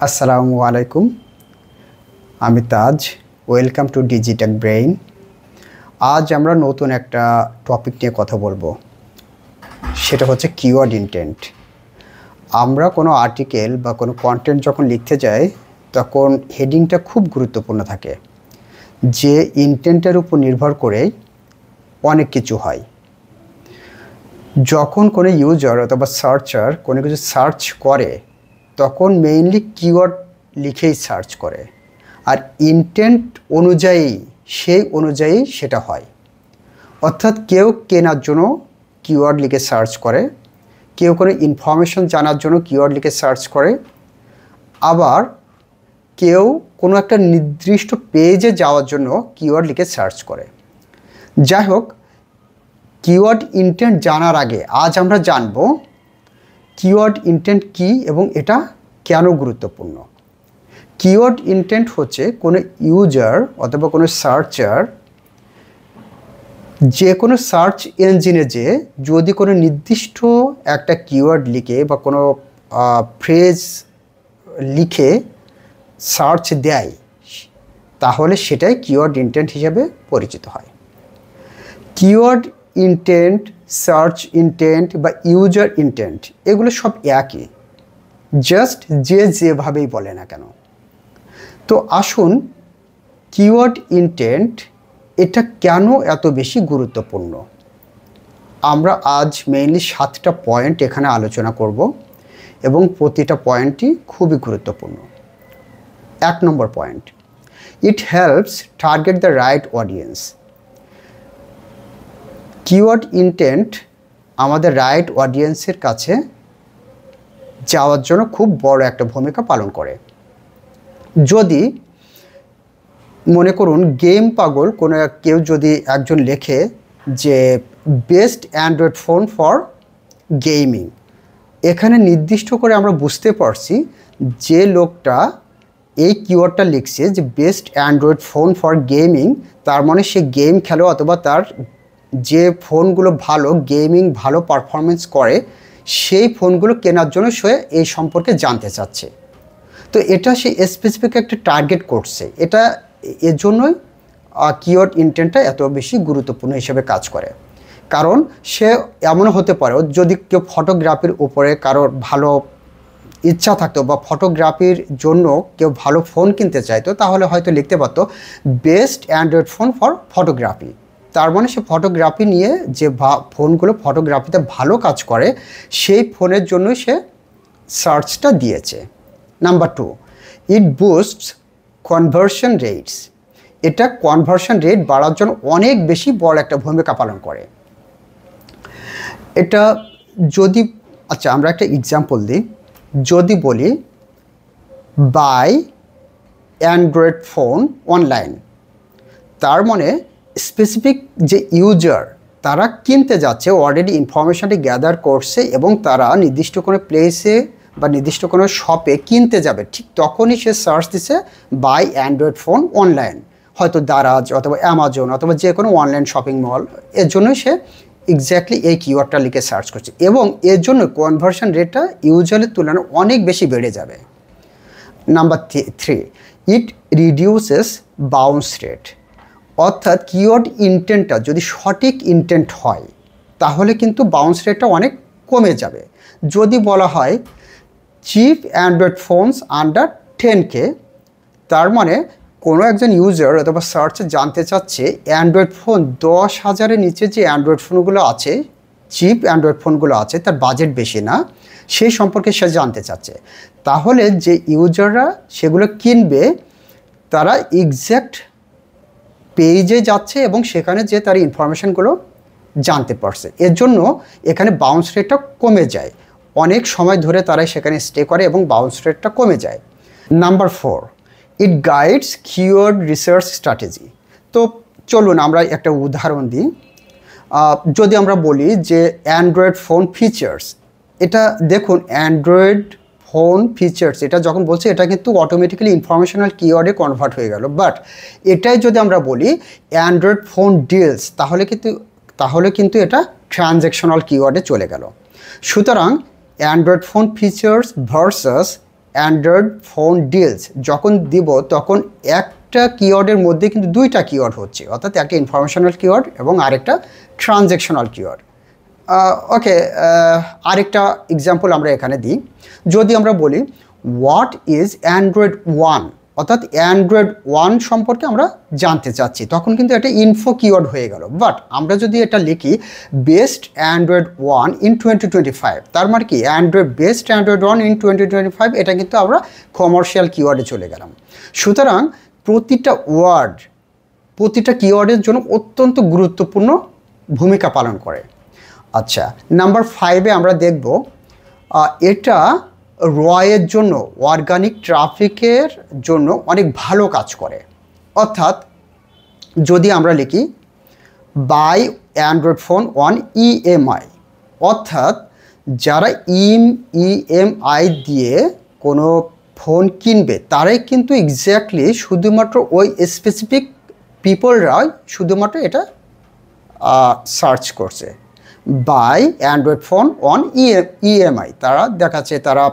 আসসালামু আলাইকুম, আমি Taj. Welcome to Digitech Brain. আজ আমরা নতুন একটা টপিক নিয়ে কথা বলবো, সেটা হচ্ছে কিওয়ার্ড ইনটেন্ট। আমরা কোনো আর্টিকেল বা কোনো কন্টেন্ট যখন লিখতে যাই তখন হেডিংটা খুব গুরুত্বপূর্ণ থাকে, যে ইনটেন্টের উপর নির্ভর করে অনেক কিছু হয়। যখন কোনো ইউজার অথবা সার্চার কোনো কিছু সার্চ করে তখন মেইনলি কিওয়ার্ড লিখেই সার্চ করে, আর ইনটেন্ট অনুযায়ী সেটা হয়। অর্থাৎ কেউ কেনার জন্য কিওয়ার্ড লিখে সার্চ করে, কেউ কোনো ইনফরমেশন জানার জন্য কিওয়ার্ড লিখে সার্চ করে, আবার কেউ কোনো একটা নির্দিষ্ট পেজে যাওয়ার জন্য কিওয়ার্ড লিখে সার্চ করে। যাই হোক, কিওয়ার্ড ইনটেন্ট জানার আগে আজ আমরা জানব কিওয়ার্ড ইনটেন্ট কী এবং এটা কেন গুরুত্বপূর্ণ। কিওয়ার্ড ইনটেন্ট হচ্ছে কোনো ইউজার অথবা কোনো সার্চার যে কোনো সার্চ ইঞ্জিনে যে যদি কোনো নির্দিষ্ট একটা কিওয়ার্ড লিখে বা কোনো ফ্রেজ লিখে সার্চ দেয়, তাহলে সেটাই কিওয়ার্ড ইনটেন্ট হিসেবে পরিচিত হয়। কিওয়ার্ড ইনটেন্ট, সার্চ ইনটেন্ট বা ইউজার ইনটেন্ট এগুলো সব একই, জাস্ট যেভাবেই বলে না কেন। তো আসুন, কিওয়ার্ড ইনটেন্ট এটা কেন এত বেশি গুরুত্বপূর্ণ আমরা আজ মেইনলি 7টা পয়েন্ট এখানে আলোচনা করব এবং প্রতিটা পয়েন্টই খুবই গুরুত্বপূর্ণ। 1 নম্বর point, it helps target the right audience. Keyword intent আমাদের রাইট অডিয়েন্সের কাছে যাওয়ার জন্য খুব বড় একটা ভূমিকা পালন করে। যদি মনে করুন গেম পাগল কোনো কেউ যদি একজন লেখে যে best Android phone for gaming, এখানে নির্দিষ্ট করে আমরা বুঝতে পারছি যে লোকটা এই কিওয়ার্ডটা লিখছে যে best Android phone for gaming, তার মানে সে গেম খেলে অথবা তার যে ফোনগুলো ভালো গেমিং ভালো পারফরমেন্স করে সেই ফোনগুলো কেনার জন্য সে এই সম্পর্কে জানতে চাচ্ছে। তো এটা সে স্পেসিফিক একটা টার্গেট করছে, এটা এর জন্যই কিওয়ার্ড ইনটেন্টটা এত বেশি গুরুত্বপূর্ণ হিসেবে কাজ করে। কারণ সে এমনও হতে পারে যদি কেউ ফটোগ্রাফির উপরে কারোর ভালো ইচ্ছা থাকতো বা ফটোগ্রাফির জন্য কেউ ভালো ফোন কিনতে চাইতো, তাহলে হয়তো লিখতে পারতো best Android phone for photography. তার মানে সে ফটোগ্রাফি নিয়ে যে ফোনগুলো ফটোগ্রাফিতে ভালো কাজ করে সেই ফোনের জন্যই সে সার্চটা দিয়েছে। নাম্বার 2, ইট বুস্টস কনভার্সন রেটস। এটা কনভার্সন রেট বাড়ার জন্য অনেক বেশি বড় একটা ভূমিকা পালন করে। এটা যদি আমরা একটা এক্সাম্পল দিই, যদি বলি বাই অ্যান্ড্রয়েড ফোন অনলাইন, তার মানে স্পেসিফিক যে ইউজার তারা কিনতে যাচ্ছে, অলরেডি ইনফরমেশানটি গ্যাদার করছে এবং তারা নির্দিষ্ট কোনো প্লেসে বা নির্দিষ্ট কোনো শপে কিনতে যাবে, ঠিক তখনই সে সার্চ দিছে বাই অ্যান্ড্রয়েড ফোন অনলাইন, হয়তো দারাজ অথবা অ্যামাজন অথবা যে কোনো অনলাইন শপিং মল। এর জন্যই সে এক্স্যাক্টলি এই কিওয়ার্ডটা লিখে সার্চ করছে এবং এর জন্য কনভার্সন রেটটা ইউজুয়ালের তুলনায় অনেক বেশি বেড়ে যাবে। নাম্বার 3, ইট রিডিউসেস বাউন্স রেট। অর্থাৎ কিওয়ার্ড ইনটেন্টটা যদি সঠিক ইনটেন্ট হয় তাহলে কিন্তু বাউন্স রেটটা অনেক কমে যাবে। যদি বলা হয় chip Android phones under 10K, তার মানে কোনো একজন ইউজার অথবা সার্চার জানতে চাচ্ছে অ্যান্ড্রয়েড ফোন 10,000-এর নিচে যে অ্যান্ড্রয়েড ফোনগুলো আছে, চিপ অ্যান্ড্রয়েড ফোনগুলো আছে, তার বাজেট বেশি না, সেই সম্পর্কে সে জানতে চাচ্ছে। তাহলে যে ইউজাররা সেগুলো কিনবে তারা এক্স্যাক্ট পেজে যাচ্ছে এবং সেখানে যে তার ইনফরমেশানগুলো জানতে পারছে। এর জন্য এখানে বাউন্স রেটটা কমে যায়, অনেক সময় ধরে তারা সেখানে স্টে করে এবং বাউন্স রেটটা কমে যায়। নাম্বার 4, ইট গাইডস কিওয়ার্ড রিসার্চ স্ট্র্যাটেজি। তো চলুন আমরা একটা উদাহরণ দিই। যদি আমরা বলি যে অ্যান্ড্রয়েড ফোন ফিচার্স, এটা দেখুন অ্যান্ড্রয়েড ফোন ফিচার্স এটা যখন বলছে এটা কিন্তু অটোমেটিক্যালি ইনফরমেশনাল কিওয়ার্ডে কনভার্ট হয়ে গেল। বাট এটাই যদি আমরা বলি অ্যান্ড্রয়েড ফোন ডিলস, তাহলে কিন্তু এটা ট্রানজ্যাকশনাল কিওয়ার্ডে চলে গেল। সুতরাং Android phone features versus Android phone deals যখন দিব তখন একটা কিওয়ার্ডের মধ্যে কিন্তু দুইটা কিওয়ার্ড হচ্ছে, অর্থাৎ একটা ইনফরমেশনাল কিওয়ার্ড এবং আরেকটা ট্রানজ্যাকশনাল কিওয়ার্ড। ওকে, আরেকটা এক্সাম্পল আমরা এখানে দিই। যদি আমরা বলি হোয়াট ইজ অ্যান্ড্রয়েড ওয়ান, অর্থাৎ অ্যান্ড্রয়েড ওয়ান সম্পর্কে আমরা জানতে চাচ্ছি, তখন কিন্তু এটা ইনফো কিওয়ার্ড হয়ে গেল। বাট আমরা যদি এটা লিখি বেস্ট অ্যান্ড্রয়েড ওয়ান ইন 2025, তার মানে কি Android best Android one in 2025, এটা কিন্তু আমরা কমার্শিয়াল কিওয়ার্ডে চলে গেলাম। সুতরাং প্রতিটা কিওয়ার্ডের জন্য অত্যন্ত গুরুত্বপূর্ণ ভূমিকা পালন করে। আচ্ছা, নাম্বার 5-এ আমরা দেখব এটা রয়ের জন্য, অর্গানিক ট্রাফিকের জন্য অনেক ভালো কাজ করে। অর্থাৎ যদি আমরা লিখি buy android phone on EMI, অর্থাৎ যারা ইএমআই দিয়ে কোনো ফোন কিনবে তারাই কিন্তু এক্স্যাক্টলি শুধুমাত্র ওই স্পেসিফিক পিপলরাই শুধুমাত্র এটা সার্চ করছে buy android phone on EMI. তারা দেখাচ্ছে তারা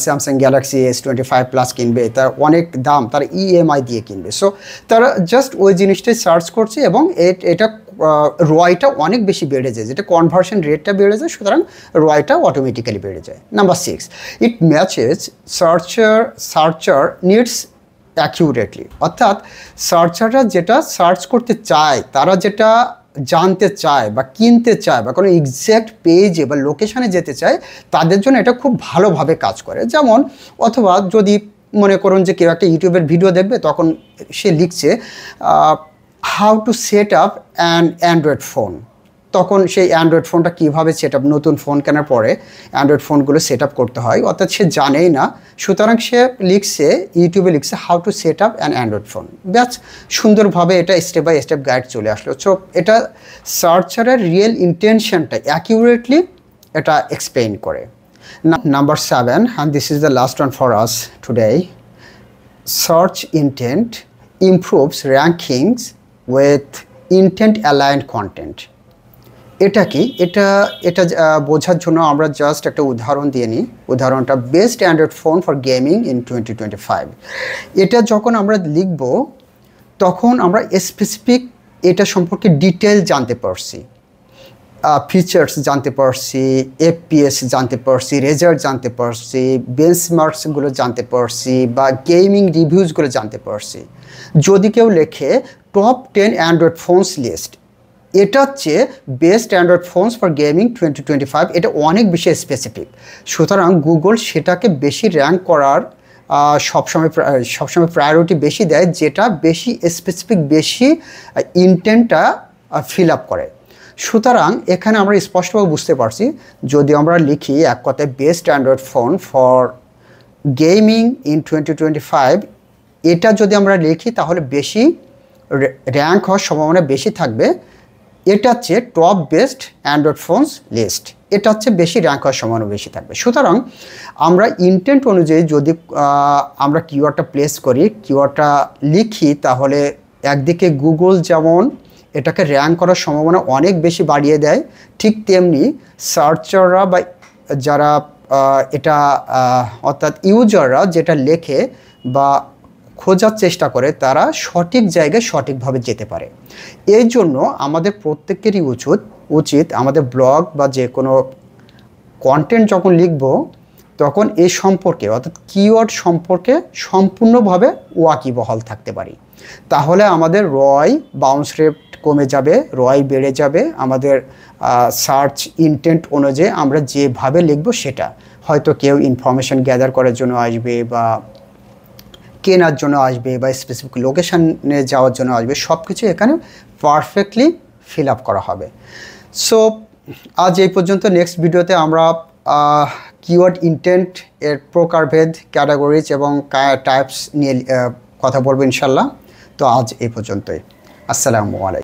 স্যামসাং গ্যালাক্সি S25 প্লাস কিনবে, তার অনেক দাম, তারা ইএমআই দিয়ে কিনবে। সো তারা জাস্ট ওই জিনিসটাই সার্চ করছে এবং এটা রয়টা অনেক বেশি বেড়ে যায়, যেটা কনভার্সন রেটটা বেড়ে যায়, সুতরাং রয়টা অটোমেটিক্যালি বেড়ে যায়। নাম্বার 6, ইট ম্যাচেস সার্চার নিডস অ্যাকিউরেটলি, অর্থাৎ সার্চাররা যেটা সার্চ করতে চায়, তারা যেটা জানতে চায় বা কিনতে চায় বা কোনো এক্স্যাক্ট পেজে বা লোকেশানে যেতে চায়, তাদের জন্য এটা খুব ভালোভাবে কাজ করে। যেমন অথবা যদি মনে করুন যে কেউ একটা ইউটিউবের ভিডিও দেখবে, তখন সে লিখছে how to set up an Android phone, তখন সেই অ্যান্ড্রয়েড ফোনটা কীভাবে সেট আপ, নতুন ফোন কেনার পরে অ্যান্ড্রয়েড ফোনগুলো সেট আপ করতে হয়, অর্থাৎ সে জানেই না, সুতরাং সে লিখছে ইউটিউবে লিখছে how to set up an Android phone, ব্যাস সুন্দরভাবে এটা স্টেপ বাই স্টেপ গাইড চলে আসলো। সো এটা সার্চারের রিয়েল ইন্টেনশনটা অ্যাকিউরেটলি এটা এক্সপ্লেইন করে। Number 7, and this is the last one for us today, search intent improves rankings with intent aligned content। এটা কি, এটা বোঝার জন্য আমরা জাস্ট একটা উদাহরণ দিয়ে নিই। উদাহরণটা best Android phone for gaming in 2025। এটা যখন আমরা লিখব তখন আমরা স্পেসিফিক এটা সম্পর্কে ডিটেল জানতে পারছি, ফিচার্স জানতে পারছি, এফপিএস জানতে পারছি, রেজাল্ট জানতে পারছি, বেঞ্চমার্কসগুলো জানতে পারছি বা গেমিং রিভিউজগুলো জানতে পারছি। যদি কেউ লেখে টপ 10 অ্যান্ড্রয়েড ফোনস লিস্ট, এটা হচ্ছে best android phones for gaming 2025, এটা অনেক বেশি স্পেসিফিক, সুতরাং গুগল সেটাকে বেশি র্যাঙ্ক করার সবসময় প্রায়োরিটি বেশি দেয়, যেটা বেশি স্পেসিফিক, বেশি ইন্টেন্টটা ফিল আপ করে। সুতরাং এখানে আমরা স্পষ্টভাবে বুঝতে পারছি, যদি আমরা লিখি এক কথায় best Android phone for gaming in 2025, এটা যদি আমরা লিখি তাহলে বেশি র্যাঙ্ক হওয়ার সম্ভাবনা বেশি থাকবে। এটা হচ্ছে top best android phones list, এটা হচ্ছে বেশি র্যাঙ্ক হওয়ার সম্ভাবনা বেশি থাকবে। সুতরাং আমরা ইন্টেন্ট অনুযায়ী যদি আমরা কিওয়ার্ডটা প্লেস করি, কিওয়ার্ডটা লিখি, তাহলে একদিকে গুগল যেমন এটাকে র্যাঙ্ক করার সম্ভাবনা অনেক বেশি বাড়িয়ে দেয়, ঠিক তেমনি সার্চাররা বা যারা এটা অর্থাৎ ইউজাররা যেটা লেখে বা খোঁজার চেষ্টা করে, তারা সঠিক জায়গায় সঠিকভাবে যেতে পারে। এই জন্য আমাদের প্রত্যেকেরই উচিত আমাদের ব্লগ বা যে কোনো কন্টেন্ট যখন লিখব তখন এই সম্পর্কে অর্থাৎ কিওয়ার্ড সম্পর্কে সম্পূর্ণভাবে ওয়াকিবহাল থাকতে পারি। তাহলে আমাদের রয় বাউন্স রেট কমে যাবে, রয় বেড়ে যাবে, আমাদের সার্চ ইন্টেন্ট অনুযায়ী আমরা যেভাবে লিখব সেটা, হয়তো কেউ ইনফরমেশন গ্যাদার করার জন্য আসবে বা কেনার জন্য আসবে বা স্পেসিফিক লোকেশানে যাওয়ার জন্য আসবে, সব কিছু এখানে পারফেক্টলি ফিল আপ করা হবে। সো আজ এই পর্যন্ত। নেক্সট ভিডিওতে আমরা কিওয়ার্ড ইন্টেন্ট এর প্রকারভেদ, ক্যাটাগরিজ এবং টাইপস নিয়ে কথা বলবো ইনশাল্লাহ। তো আজ এই পর্যন্তই। আসসালামু আলাইকুম।